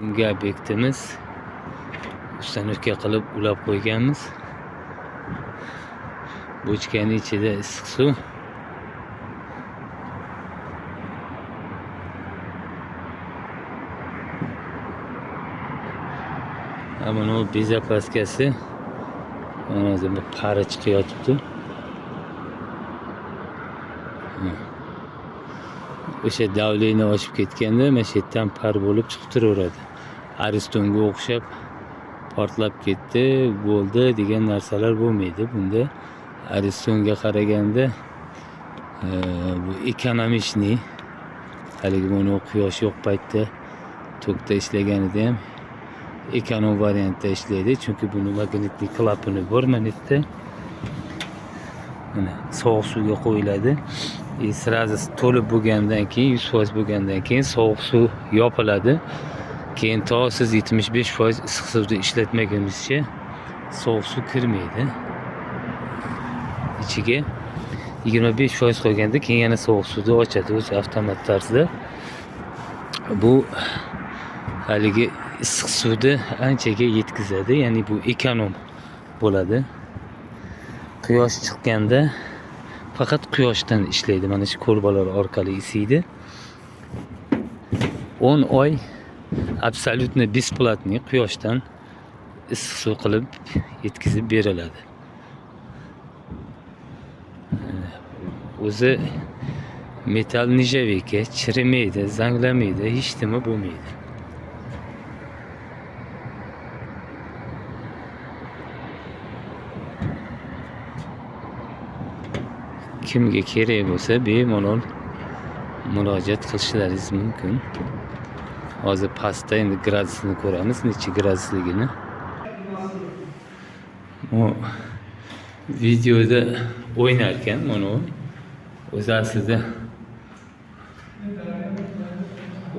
Bunga obyektimiz ustanovka qilib ulab qo'yganmiz. Bochkaning ichida issiq suv. Mana bu bezapaskasi. Mana pari chiqayotibdi. O'sha davleni oshib ketganda mana shu yerdan par bo'lib chiqib turaveradi. Aristonga o'xshab portlab ketdi, bo'ldi degan narsalar bo'lmaydi. Bunda Aristonga qaraganda bu ekonomishniy, haligi buni quyosh yo'q paytda tokda ishlaganida ham ekonom variantda ishlaydi, chunki buni magnitli klapani bor magnitda. Mana sovuq suvga qo'yiladi. Sразу to'lib bo'lgandan keyin 100% bo'lgandan keyin sovuq suv yopiladi. Keyin to siz 75% issiq suvda ishlatmagunizcha sovuq suv kirmaydi. İchiga 25% qo'yganda keyin yana sovuq suvda ochadi o'zi avtomat tarzda. Bu haligi issiq suvni anchaga yetkazadi, ya'ni bu ekonom bo'ladi. Quyosh chiqqanda faqat quyoshdan ishlaydi. Mana shu ko'rbalar orqali isiydi. 10 oy absolutni besplatniy quyoshdan issiq suv qilib yetkazib beriladi. O'zi metal nijavika, chirimaydi, zanglamaydi, hech nima bo'lmaydi. Kimga kerak bo'lsa bemalol murojaat qilishlaringiz mumkin. Hozir pastda endi gradusini ko'ramiz, necha gradusligini. Bu videoda o'ynar ekan mana u. O'zi aslida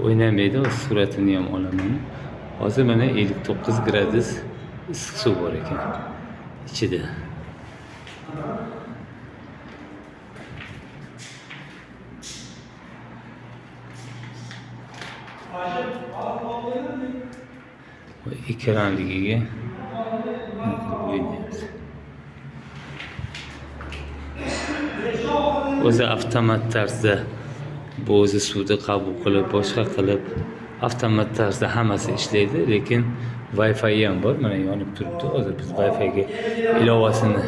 o'ynamaydi, o'z suratini ham olaman. Hozir mana 59 gradus issiq suv bor ekan ichida. Ekranligiga o'ynaymiz. O'zi avtomat tarzda bu o'zi suvni qabul qilib, boshqa qilib avtomat tarzda hammasi ishlaydi, lekin Wi-Fi ham bor. Mana yonib turibdi. Hozir biz Wi-Fi ga ilovasini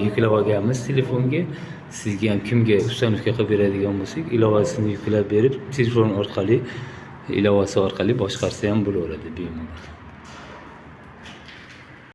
yuklab olganmiz telefonga. Sizga ham kimga ustanovka qilib beradigan bo'lsak, ilovasini yuklab berib, telefon orqali, ilovasi orqali boshqarsa ham bo'laveradi bemalol.